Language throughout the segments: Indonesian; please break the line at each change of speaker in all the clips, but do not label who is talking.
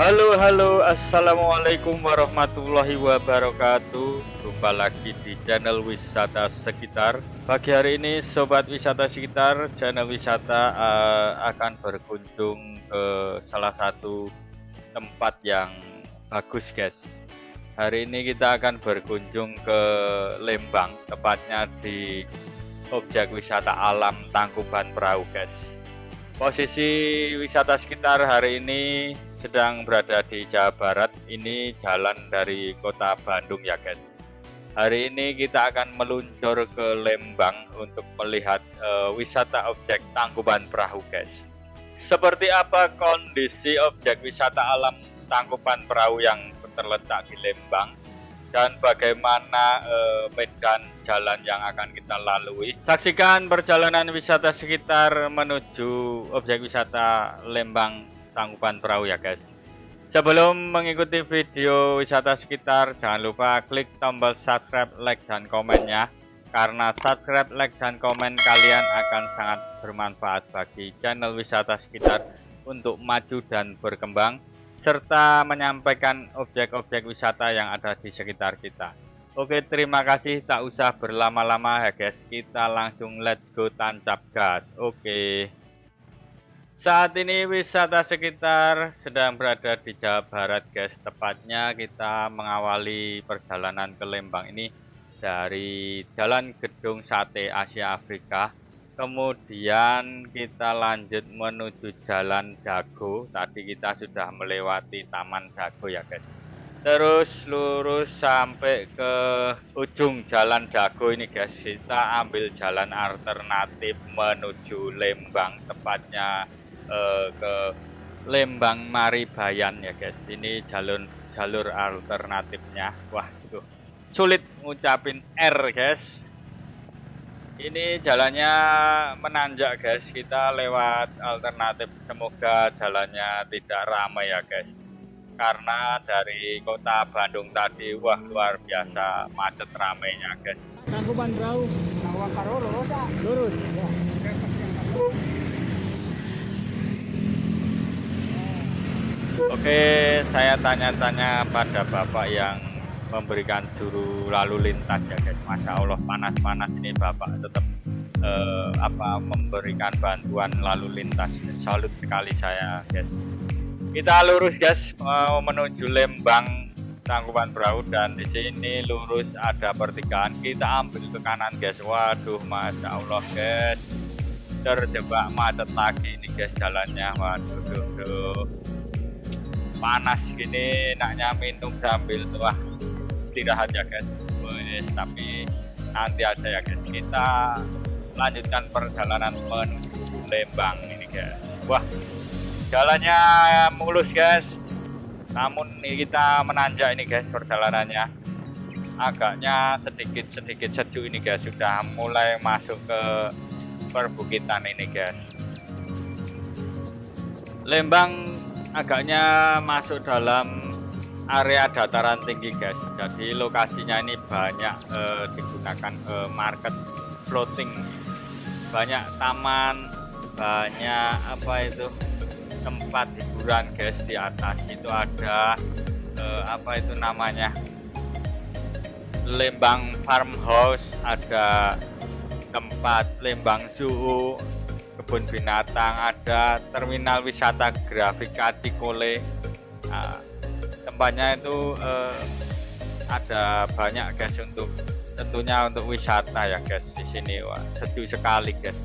Halo, assalamualaikum warahmatullahi wabarakatuh. Jumpa lagi di channel wisata sekitar. Pagi hari ini, sobat wisata sekitar, channel wisata akan berkunjung ke salah satu tempat yang bagus, guys. Hari ini kita akan berkunjung ke Lembang, tepatnya di objek wisata alam Tangkuban Perahu, guys. Posisi wisata sekitar hari ini sedang berada di Jawa Barat. Ini jalan dari kota Bandung ya guys. Hari ini kita akan meluncur ke Lembang untuk melihat wisata objek Tangkuban Perahu guys. Seperti apa kondisi objek wisata alam Tangkuban Perahu yang terletak di Lembang, dan bagaimana medan jalan yang akan kita lalui. Saksikan perjalanan wisata sekitar menuju objek wisata Lembang Tangkuban Perahu ya guys. Sebelum mengikuti video wisata sekitar, jangan lupa klik tombol subscribe, like, dan komennya. Karena subscribe, like, dan komen kalian akan sangat bermanfaat bagi channel wisata sekitar untuk maju dan berkembang, serta menyampaikan objek-objek wisata yang ada di sekitar kita. Oke, terima kasih, tak usah berlama-lama ya guys, kita langsung let's go, tancap gas. Oke. Saat ini wisata sekitar sedang berada di Jawa Barat guys, tepatnya kita mengawali perjalanan ke Lembang ini dari Jalan Gedung Sate Asia Afrika. Kemudian kita lanjut menuju Jalan Dago. Tadi kita sudah melewati Taman Dago ya guys. Terus lurus sampai ke ujung Jalan Dago ini guys. Kita ambil jalan alternatif menuju Lembang, tepatnya ke Lembang Maribayan ya guys. Ini jalur alternatifnya. Wah, itu sulit ngucapin R guys. Ini jalannya menanjak guys, kita lewat alternatif, semoga jalannya tidak ramai ya guys. Karena dari kota Bandung tadi, wah luar biasa macet ramainya guys.
Tangkuban Perahu, lurus. Ya.
Oke, saya tanya-tanya pada bapak yang memberikan juru lalu lintas ya guys. Masya Allah, panas-panas ini bapak tetap memberikan bantuan lalu lintas. Salut sekali saya guys. Kita lurus guys, mau menuju Lembang Tangkuban Perahu, dan di sini lurus ada pertigaan, kita ambil ke kanan guys. Waduh, Masya Allah guys, terjebak macet lagi ini guys jalannya. Waduh, panas gini, naknya minum sambil wah istirahat ya guys. Tapi nanti aja ya guys, kita lanjutkan perjalanan menuju Lembang ini guys. Wah, jalannya mulus guys, namun ini kita menanjak ini guys, perjalanannya agaknya sedikit sejuk ini guys, sudah mulai masuk ke perbukitan ini guys. Lembang agaknya masuk dalam area dataran tinggi guys, jadi lokasinya ini banyak digunakan market floating, banyak taman, banyak tempat hiburan guys. Di atas itu ada Lembang Farmhouse, ada tempat Lembang Zoo, kebun binatang, ada terminal wisata grafik Katikole. Tempatnya itu ada banyak guys, tentunya untuk wisata ya guys. Di sini wah, sejuk sekali guys,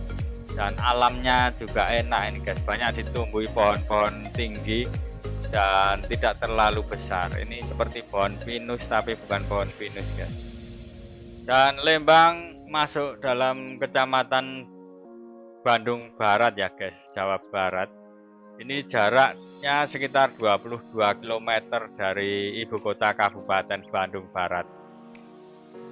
dan alamnya juga enak ini guys, banyak ditumbuhi pohon-pohon tinggi dan tidak terlalu besar. Ini seperti pohon pinus tapi bukan pohon pinus guys. Dan Lembang masuk dalam kecamatan Bandung Barat ya guys, Jawa Barat. Ini jaraknya sekitar 22 km dari ibu kota Kabupaten Bandung Barat.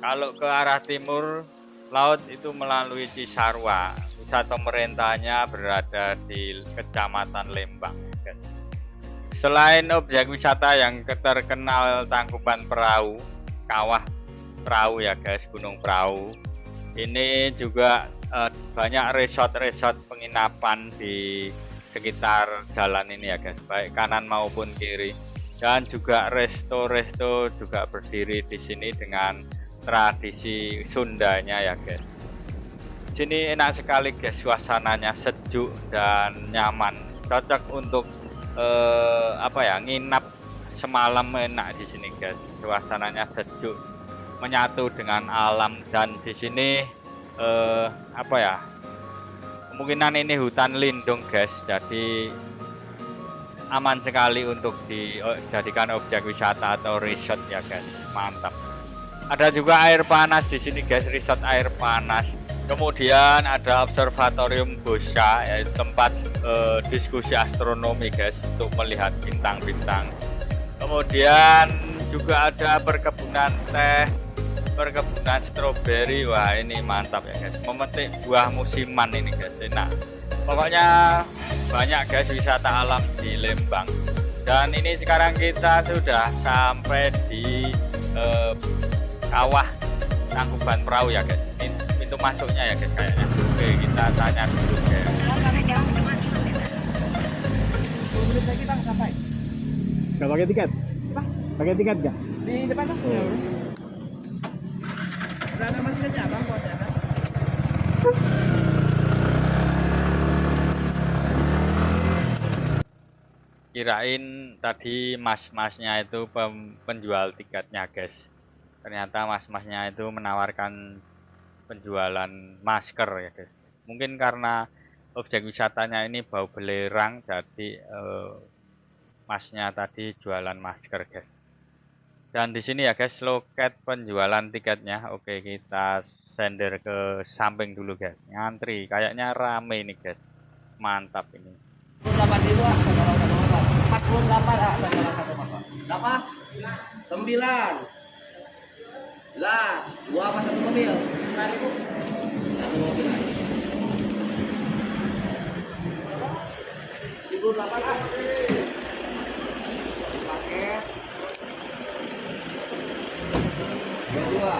Kalau ke arah timur laut itu melalui Cisarua. Pusat pemerintahnya berada di Kecamatan Lembang guys. Selain objek wisata yang terkenal Tangkuban Perahu, Kawah Perahu ya guys, Gunung Perahu, ini juga banyak resort penginapan di sekitar jalan ini ya guys, baik kanan maupun kiri. Dan juga resto-resto juga berdiri di sini dengan tradisi Sundanya ya guys. Sini enak sekali guys, suasananya sejuk dan nyaman, cocok untuk apa ya, nginap semalam enak di sini guys. Suasananya sejuk, menyatu dengan alam, dan di sini apa ya, kemungkinan ini hutan lindung guys, jadi aman sekali untuk dijadikan objek wisata atau resort ya guys. Mantap. Ada juga air panas di sini guys, resort air panas. Kemudian ada observatorium Bosa, yaitu tempat diskusi astronomi guys, untuk melihat bintang-bintang. Kemudian juga ada perkebunan teh, perkebunan stroberi. Wah, ini mantap ya guys, memetik buah musiman ini guys, enak. Pokoknya banyak guys wisata alam di Lembang. Dan ini sekarang kita sudah sampai di kawah Tangkuban Perahu ya guys. Ini pintu masuknya ya guys kayaknya. Oke, kita tanya dulu guys.
10 menit lagi bang sampai.
Gak pakai tiket?
Apa?
Pakai tiket gak?
Di depan tuh.
Oh.
Udah ada maskernya bang buat ya kan?
Kirain tadi mas-masnya itu penjual tiketnya guys. Ternyata mas-masnya itu menawarkan penjualan masker ya guys. Mungkin karena objek wisatanya ini bau belerang, jadi masnya tadi jualan masker guys. Dan di sini ya guys loket penjualan tiketnya. Oke, kita sender ke samping dulu guys. Ngantri, kayaknya rame ini guys. Mantap ini.
48.000 satu motor. 48 satu motor. Berapa? 9. Lah, dua apa satu mobil? 5.000. Satu mobil. 78 ah. Paket. Dua.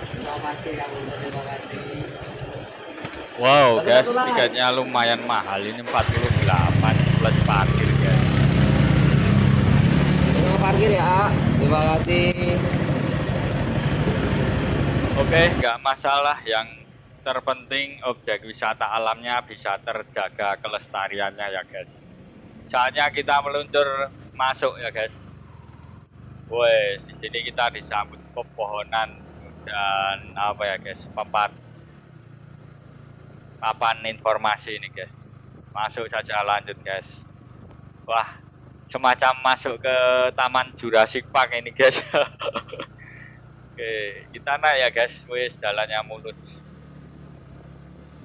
Terima kasih yang udah terima kasih.
Wow guys, tiketnya lumayan mahal ini, 48 plus parkir guys.
Terima parkir ya. Terima kasih.
Oke, nggak masalah, yang terpenting objek wisata alamnya bisa terjaga kelestariannya ya guys. Saatnya kita meluncur masuk ya guys. Woi, di sini kita disambut pepohonan dan apa ya guys, papan informasi ini guys. Masuk saja, lanjut guys. Wah, semacam masuk ke Taman Jurassic Park ini guys. Oke, kita naik ya guys. Wis, jalannya mulus.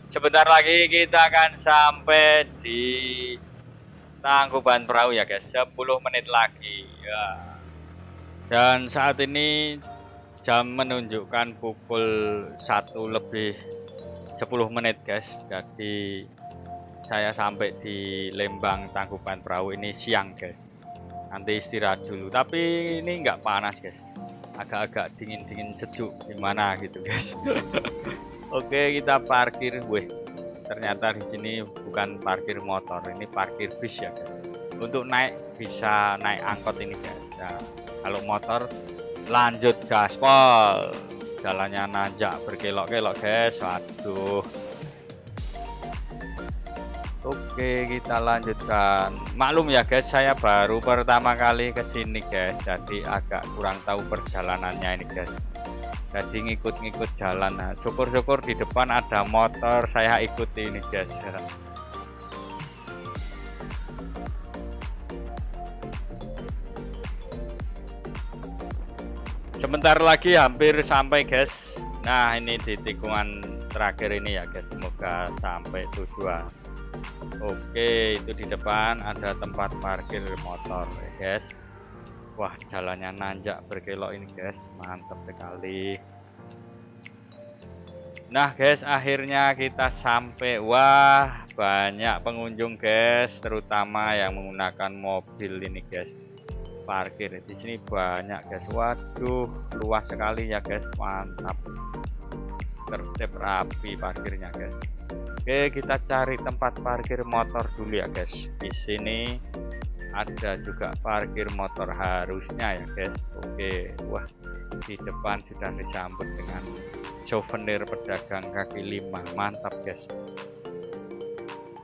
Sebentar lagi kita akan sampai di Tangkuban Perahu ya guys. 10 menit lagi ya. Dan saat ini jam menunjukkan pukul 1:10 guys. Jadi saya sampai di Lembang Tangkuban Perahu ini siang guys. Nanti istirahat dulu, tapi ini nggak panas guys, agak-agak dingin-dingin sejuk gimana gitu guys. Oke, kita parkir. Wih, ternyata di sini bukan parkir motor, ini parkir bis ya guys. Untuk naik bisa naik angkot ini guys. Nah, kalau motor lanjut gaspol. Jalannya nanjak berkelok-kelok guys. Waduh. Oke, kita lanjutkan. Maklum ya guys, saya baru pertama kali ke sini guys, jadi agak kurang tahu perjalanannya ini guys. Jadi ngikut-ngikut jalan. Nah, syukur-syukur di depan ada motor, saya ikuti ini guys. Sebentar lagi hampir sampai guys. Nah, ini di tikungan terakhir ini ya guys, semoga sampai tujuan. Oke, itu di depan ada tempat parkir motor ya guys. Wah, jalannya nanjak berkelok ini guys, mantap sekali. Nah guys, akhirnya kita sampai. Wah, banyak pengunjung guys, terutama yang menggunakan mobil ini guys. Parkir di sini banyak guys. Waduh, luas sekali ya guys, mantap. Tertib rapi parkirnya guys. Oke, kita cari tempat parkir motor dulu ya guys. Di sini ada juga parkir motor harusnya ya guys. Oke, wah di depan sudah disambut dengan souvenir pedagang kaki lima. Mantap guys,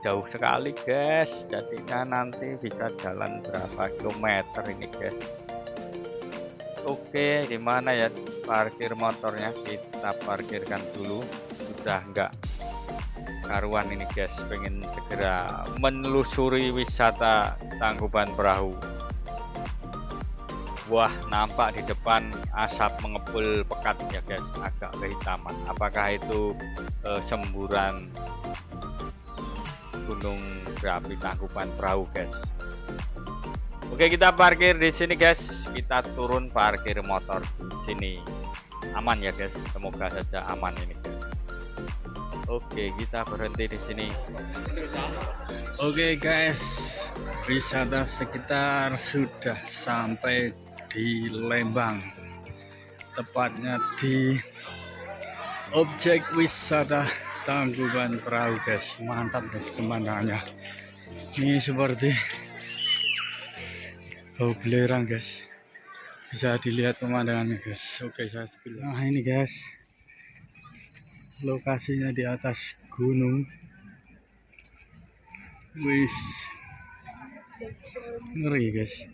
jauh sekali guys, jadinya nanti bisa jalan berapa kilometer ini guys. Oke, dimana ya parkir motornya, kita parkirkan dulu. Sudah enggak karuan ini guys, pengen segera menelusuri wisata Tangkuban Perahu. Wah, nampak di depan asap mengepul pekat ya guys, agak kehitaman. Apakah itu semburan gunung berapi Tangkuban Perahu guys? Oke, kita parkir di sini guys. Kita turun parkir motor di sini. Aman ya guys, semoga saja aman ini guys. Oke, kita berhenti di sini.
Oke guys, wisata sekitar sudah sampai di Lembang, tepatnya di objek wisata Tangkuban Perahu guys. Mantap guys pemandangannya. Ini seperti bau belerang guys, bisa dilihat pemandangannya guys. Oke, saya spill. Nah ini guys, lokasinya di atas gunung. Wis ngeri guys,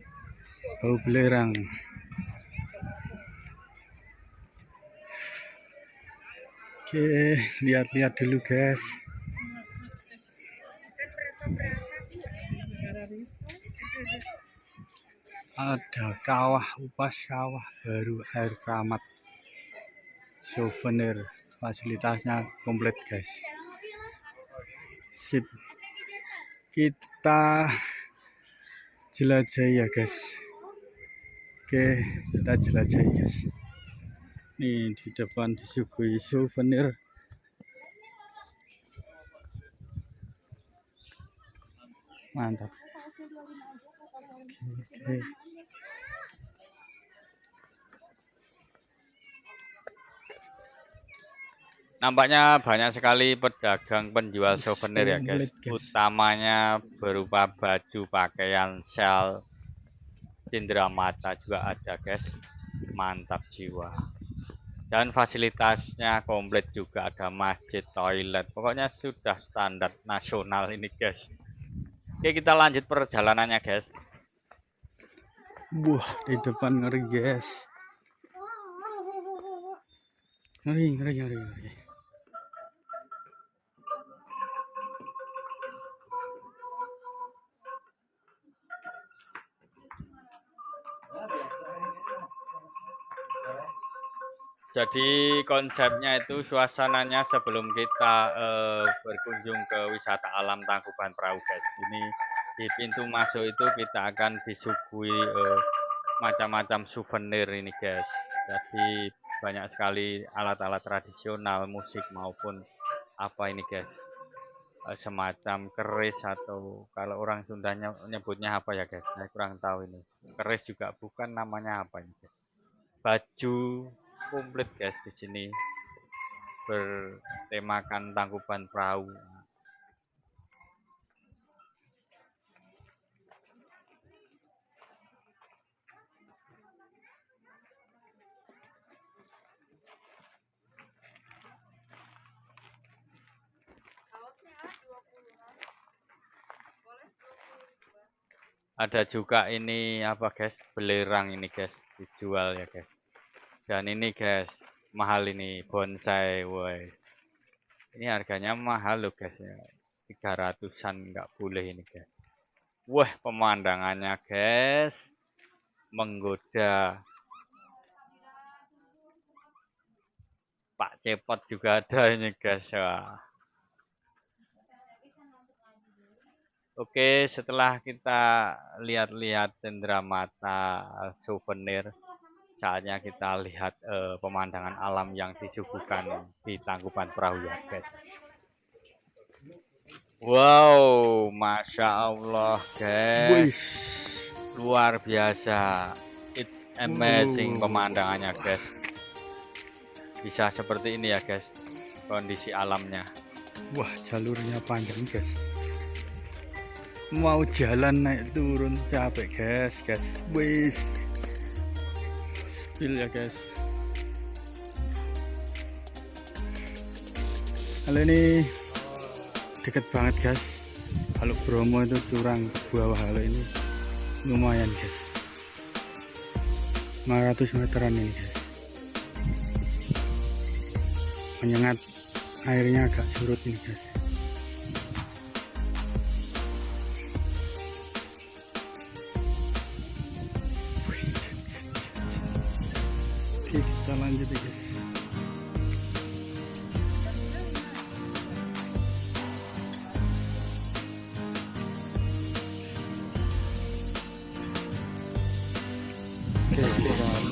bau belerang. Oke, lihat-lihat dulu guys. Ada kawah, upas kawah baru air keramat, souvenir, fasilitasnya komplit guys. Sip, kita jelajahi ya guys. Oke, kita jelajahi guys. Nih di depan disuguhi souvenir. Mantap. Oke.
Nampaknya banyak sekali pedagang penjual souvenir ya guys, utamanya berupa baju, pakaian, shell, cindramata juga ada guys. Mantap jiwa. Dan fasilitasnya komplit juga, ada masjid, toilet, pokoknya sudah standar nasional ini guys. Oke, kita lanjut perjalanannya guys.
Wah, di depan ngeri guys. Ngeri.
Jadi konsepnya itu suasananya sebelum kita berkunjung ke wisata alam Tangkuban Perahu guys. Ini di pintu masuk itu kita akan disuguhi macam-macam souvenir ini guys. Jadi banyak sekali alat-alat tradisional, musik maupun apa ini guys, semacam keris, atau kalau orang Sundanya nyebutnya apa ya guys, saya kurang tahu ini. Keris juga bukan, namanya apa ini guys. Baju komplit guys di sini, bertemakan Tangkuban Perahu. Ada juga ini apa guys, belerang ini guys, dijual ya guys. Dan ini guys, mahal ini bonsai, woi. Ini harganya mahal loh guys ya. 300-an nggak boleh ini guys. Wah, pemandangannya guys menggoda. Pak Cepot juga ada ini guys. Wah. Oke, setelah kita lihat-lihat cendramata, souvenir, saatnya kita lihat pemandangan alam yang disuguhkan di Tangkuban Perahu ya guys. Wow, masya Allah guys, luar biasa, it's amazing pemandangannya guys. Bisa seperti ini ya guys, kondisi alamnya.
Wah, jalurnya panjang guys. Mau jalan naik turun capek guys. Wis. Spill ya guys. Halo, ini deket banget guys. Kalau Bromo itu curang bawah, halo ini lumayan guys. 500 meteran ini guys. Menyengat, airnya agak surut ini guys. Oke, kita lanjut ya guys.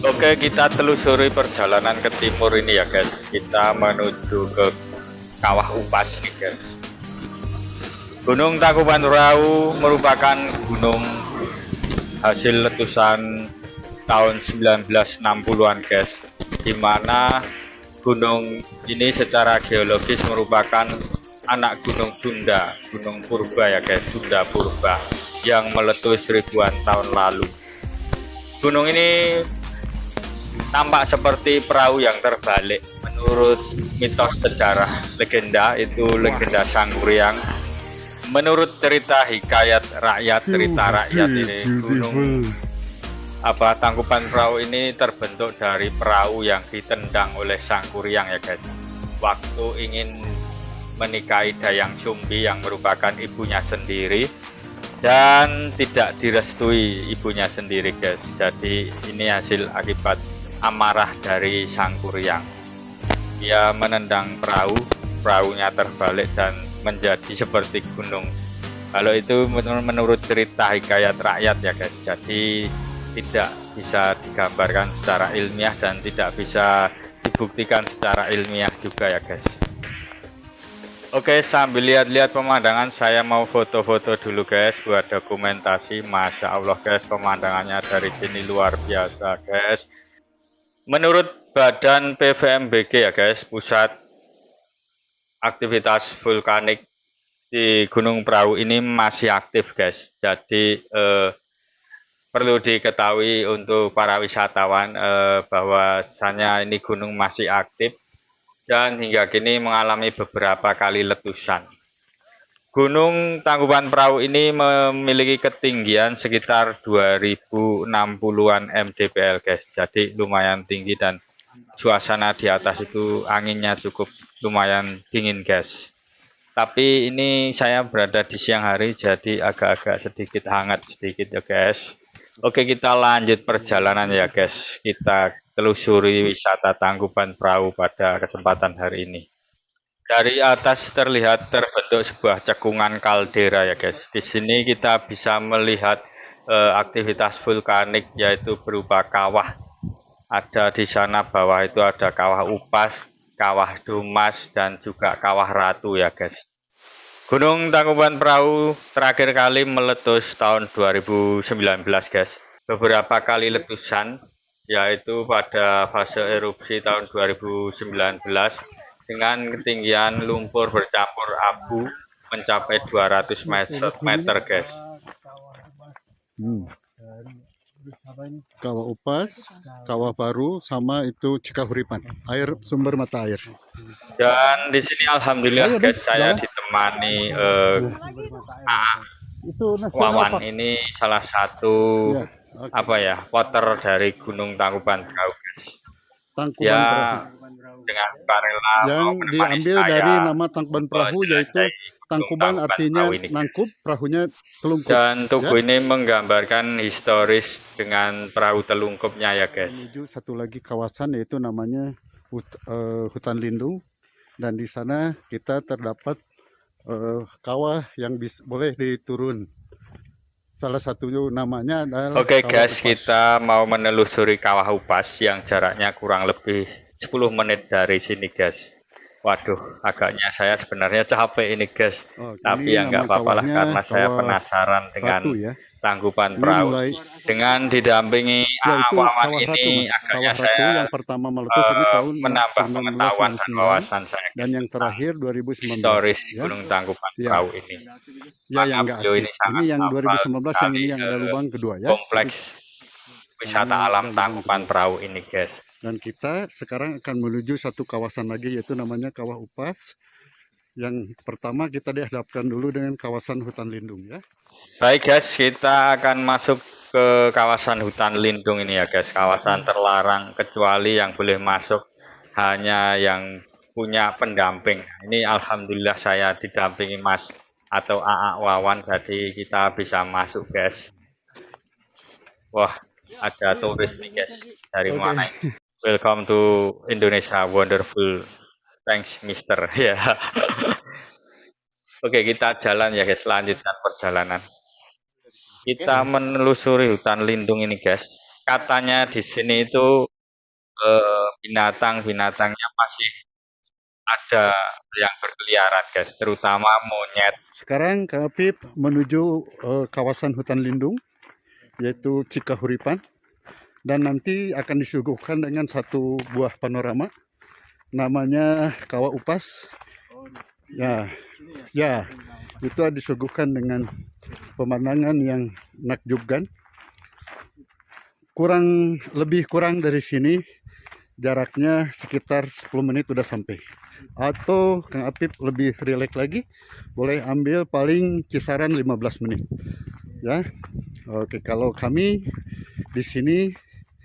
Oke, kita telusuri perjalanan ke timur ini ya guys. Kita menuju ke Kawah Upas nih guys. Gunung Tangkuban Perahu merupakan gunung hasil letusan tahun 1960-an guys, dimana gunung ini secara geologis merupakan anak gunung Sunda, gunung purba ya guys, Sunda purba yang meletus ribuan tahun lalu. Gunung ini tampak seperti perahu yang terbalik. Menurut mitos sejarah legenda, itu legenda Sangkuriang. Menurut cerita hikayat rakyat, cerita rakyat ini, gunung Tangkuban Perahu ini terbentuk dari perahu yang ditendang oleh Sangkuriang ya guys, waktu ingin menikahi Dayang Sumbi yang merupakan ibunya sendiri, dan tidak direstui ibunya sendiri guys. Jadi ini hasil akibat amarah dari Sangkuriang. Dia menendang perahunya terbalik dan menjadi seperti gunung. Kalau itu menurut cerita hikayat rakyat ya guys, jadi tidak bisa digambarkan secara ilmiah dan tidak bisa dibuktikan secara ilmiah juga ya guys. Oke, sambil lihat-lihat pemandangan, saya mau foto-foto dulu guys buat dokumentasi. Masya Allah guys, pemandangannya dari sini luar biasa guys. Menurut Badan PVMBG ya guys, pusat aktivitas vulkanik di Gunung Perahu ini masih aktif guys. Jadi perlu diketahui untuk para wisatawan bahwasanya ini gunung masih aktif dan hingga kini mengalami beberapa kali letusan. Gunung Tangkuban Perahu ini memiliki ketinggian sekitar 2060-an mdpl guys. Jadi lumayan tinggi dan suasana di atas itu anginnya cukup lumayan dingin guys. Tapi ini saya berada di siang hari jadi agak-agak sedikit hangat sedikit ya guys. Oke, kita lanjut perjalanan ya guys. Kita telusuri wisata Tangkuban Perahu pada kesempatan hari ini. Dari atas terlihat terbentuk sebuah cekungan kaldera ya guys. Di sini kita bisa melihat aktivitas vulkanik yaitu berupa kawah. Ada di sana bawah itu ada Kawah Upas, Kawah Dumas, dan juga Kawah Ratu ya guys. Gunung Tangkuban Perahu terakhir kali meletus tahun 2019 guys. Beberapa kali letusan, yaitu pada fase erupsi tahun 2019 dengan ketinggian lumpur bercampur abu mencapai 200 meter guys.
Kawah Upas, Kawah Baru, sama itu Cikahuripan, air sumber mata air.
Dan di sini alhamdulillah guys, saya ditemani Wawan. Ini salah satu voter dari Gunung Tangkuban Perahu guys. Dia dengan sukarela
yang diambil dari nama Tangkuban Perahu, yaitu Tangkuban artinya nangkup, perahunya telungkup.
Dan tugu ini menggambarkan historis dengan perahu telungkupnya ya guys.
Menuju satu lagi kawasan yaitu namanya hutan lindung, dan di sana kita terdapat kawah yang boleh diturun. Salah satu namanya adalah
Oke
Upas.
guys, kita mau menelusuri Kawah Upas yang jaraknya kurang lebih 10 menit dari sini guys. Waduh, agaknya saya sebenarnya capek ini guys. Tapi ya nggak apa-apa lah, karena saya penasaran dengan Tangkuban
Ini
Perahu
mulai
dengan didampingi
ya itu
Wawan
Kawah Ratu,
ini
Mas.
agaknya
Kawah Ratu
saya
yang pertama meletus ini tahun
menambah pengetahuan dan
1999
wawasan saya
dan yang terakhir 2019
historis
ya.
Gunung Tangkuban
Ya.
Perahu ini.
Ya yang enggak
beliau
aktif.
ini sangat
Ini yang
hafal
2019 yang ini
sekali
yang ada lubang kedua ya.
kompleks wisata
Ini
alam
ada
Tangkuban
lubang
Perahu ini, guys.
Dan kita sekarang akan menuju satu kawasan lagi yaitu namanya Kawah Upas. Yang pertama kita dihadapkan dulu dengan kawasan hutan lindung ya.
Baik guys, kita akan masuk ke kawasan hutan lindung ini ya guys. Kawasan terlarang, kecuali yang boleh masuk hanya yang punya pendamping. Ini alhamdulillah saya didampingi Mas atau AA Wawan, jadi kita bisa masuk guys. Wah, ada turis nih guys. Dari mana ini? Welcome to Indonesia, wonderful. Thanks Mister. Ya. Oke, kita jalan ya guys, lanjutkan perjalanan. Kita menelusuri hutan lindung ini guys. Katanya di sini itu binatang-binatangnya masih ada yang berkeliaran guys, terutama monyet.
Sekarang Kang Apip menuju kawasan hutan lindung yaitu Cikahuripan dan nanti akan disuguhkan dengan satu buah panorama namanya Kawah Upas. Ya, ya, itu disuguhkan dengan pemandangan yang menakjubkan. Lebih kurang dari sini jaraknya sekitar 10 menit sudah sampai. Atau Kang Apip lebih rileks lagi, boleh ambil paling kisaran 15 menit. Ya. Oke, kalau kami di sini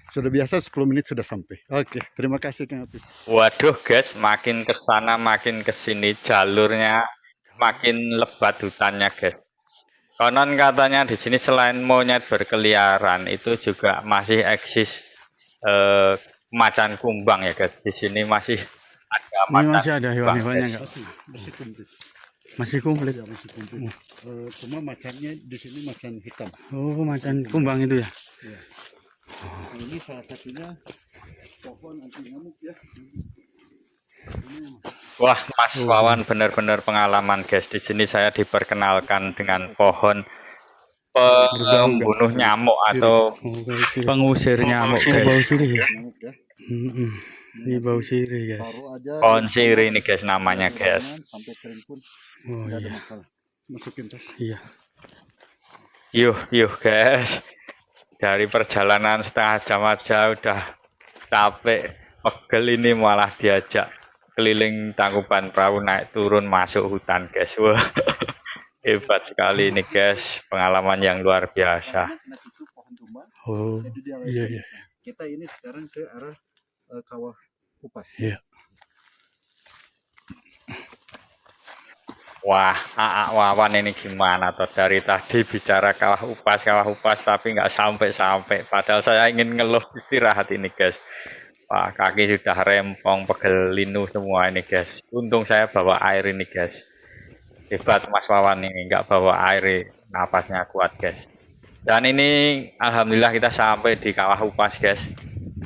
sudah biasa 10 menit sudah sampai. Oke, terima kasih Kang Apip.
Waduh guys, makin ke sana makin ke sini jalurnya makin lebat hutannya guys. Konon katanya di sini selain monyet berkeliaran itu juga masih eksis macan kumbang ya guys. Di sini masih ada
Ini
macan
masih ada
kumbang,
hewan-hewannya
guys.
enggak?
Masih komplit.
Masih komplit.
Ya, masih komplit. Cuma macannya di sini macan hitam.
Oh, macan kumbang itu ya.
Ya. Nah, ini salah satunya pohon anti nyamuk ya.
Wah, Mas Wawan benar-benar pengalaman guys. Di sini saya diperkenalkan dengan pohon pembunuh nyamuk atau
Pengusir nyamuk.
guys.
Bau sirih ya.
Nyamuk ya.
Ini bau sirih guys.
Taruh aja
Pohon sirih ini guys namanya guys.
sampai kering pun
Oh
tidak ada
iya.
masalah. Masukin tas.
Iya.
Yuh guys. Dari perjalanan setengah jam aja udah capek, pegel, ini malah diajak keliling Tangkuban Perahu, naik turun masuk hutan guys. Wah, hebat sekali ini guys, pengalaman yang luar biasa.
Nah, itu pohon tumbang.
Oh
Jadi dia
iya iya.
kita ini sekarang ke arah Kawah Upas.
Iya.
Wah, AA Wawan ini gimana toh, dari tadi bicara Kawah Upas tapi nggak sampai-sampai. Padahal saya ingin ngeluh istirahat ini guys. Wah, kaki sudah rempong, pegel, linu semua ini guys. Untung saya bawa air ini guys. Hebat Mas Wawan ini, nggak bawa air, napasnya kuat guys. Dan ini alhamdulillah kita sampai di Kawah Upas guys.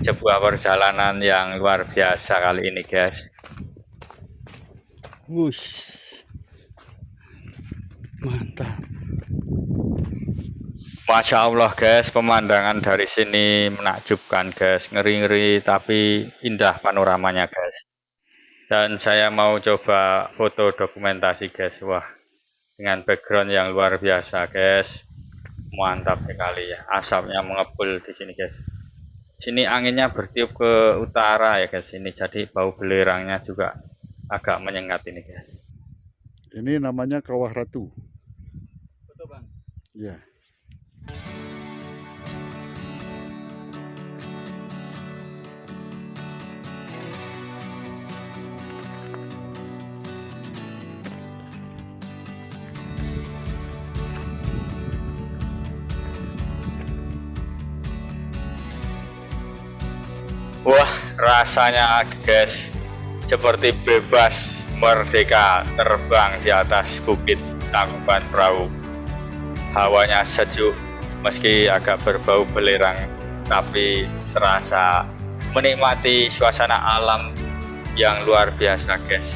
Sebuah perjalanan yang luar biasa kali ini guys.
Wush. Mantap.
Masya Allah guys, pemandangan dari sini menakjubkan guys, ngeri-ngeri tapi indah panoramanya guys. Dan saya mau coba foto dokumentasi guys. Wah, dengan background yang luar biasa guys, mantap sekali ya. Asapnya mengepul di sini guys. Sini anginnya bertiup ke utara ya guys. Ini jadi bau belerangnya juga agak menyengat ini guys.
Ini namanya Kawah Ratu.
Betul Bang.
Ya.
Wah, rasanya guys seperti bebas merdeka terbang di atas bukit Tangkuban Perahu. Hawanya sejuk meski agak berbau belerang, tapi serasa menikmati suasana alam yang luar biasa guys.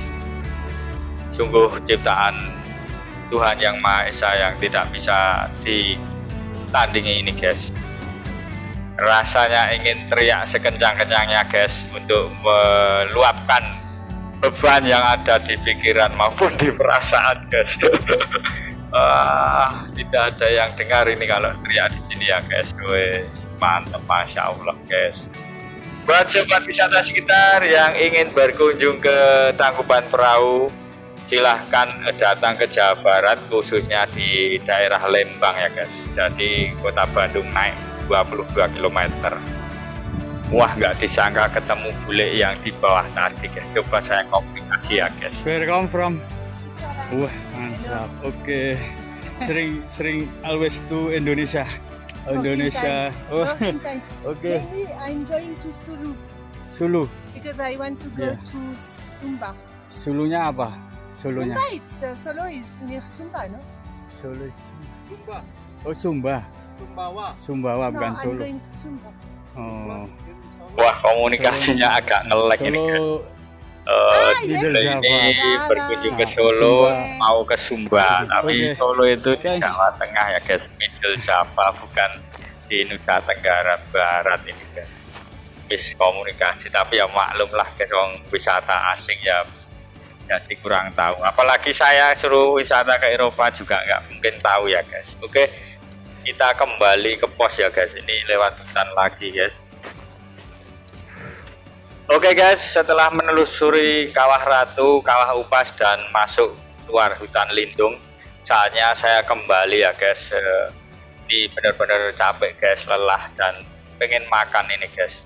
Sungguh ciptaan Tuhan Yang Maha Esa yang tidak bisa tandingi ini guys. Rasanya ingin teriak sekencang-kencangnya guys untuk meluapkan beban yang ada di pikiran maupun di perasaan guys. Tidak ada yang dengar ini kalau teriak di sini ya guys. Wih, mantap, masya Allah guys. Buat sobat wisata sekitar yang ingin berkunjung ke Tangkuban Perahu, silahkan datang ke Jawa Barat, khususnya di daerah Lembang ya guys. Jadi kota Bandung naik 22 km. Wah, nggak disangka ketemu bule yang di bawah tadi guys. Coba saya komunikasi ya guys.
Where come from? Wah, mantap. Oke. Sering always to Indonesia. Indonesia. Oh, okay.
Maybe I'm going to Sulu
Sulu.
because I want to go
Yeah.
to Sumba.
Sulunya apa? Sulunya.
Sumba, it's Solo is near Sumba, no?
Sulu. Oh, Sumba. Sumbawa
No,
bukan
I'm
Solo.
going to Sumba.
Oh.
Wah, komunikasinya agak ngelek ini guys.
Solo.
Bule
Middle
ini
Java.
berkunjung ke Solo,
Sumba.
mau ke Sumba, tapi
Oke.
Solo itu di
Guys.
Jawa Tengah ya guys, Middle Java, bukan di Nusa Tenggara Barat ini guys. Bis komunikasi, tapi ya maklum lah dong, wisata asing ya, jadi kurang tahu. Apalagi saya suruh wisata ke Eropa juga nggak mungkin tahu ya guys. Oke, kita kembali ke pos ya guys, ini lewat hutan lagi guys. Oke guys, setelah menelusuri Kawah Ratu, Kawah Upas dan masuk luar hutan lindung, saatnya saya kembali ya guys. Ini benar-benar capek guys, lelah dan pengen makan ini guys.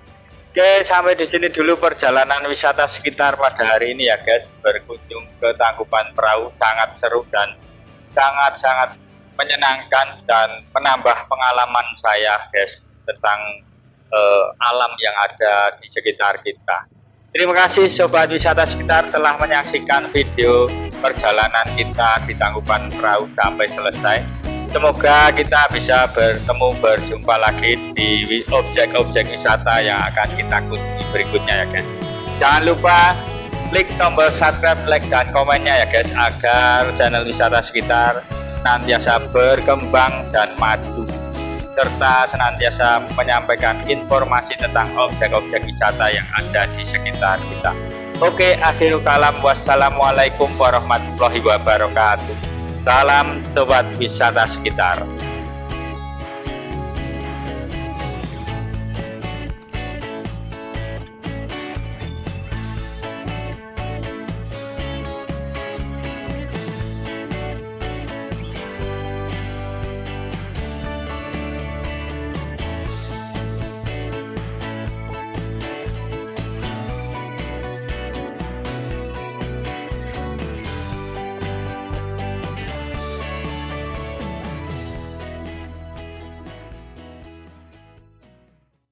Oke, sampai di sini dulu perjalanan wisata sekitar pada hari ini ya guys. Berkunjung ke Tangkuban Perahu sangat seru dan sangat-sangat menyenangkan dan menambah pengalaman saya guys tentang alam yang ada di sekitar kita. Terima kasih sobat wisata sekitar telah menyaksikan video perjalanan kita di Tangkuban Perahu sampai selesai. Semoga kita bisa berjumpa lagi di objek-objek wisata yang akan kita kunjungi berikutnya ya guys. Jangan lupa klik tombol subscribe, like dan komennya ya guys, agar channel wisata sekitar senantiasa berkembang dan maju, serta senantiasa menyampaikan informasi tentang objek-objek wisata yang ada di sekitar kita. Oke, akhirul kalam, wassalamualaikum warahmatullahi wabarakatuh. Salam sobat wisata sekitar.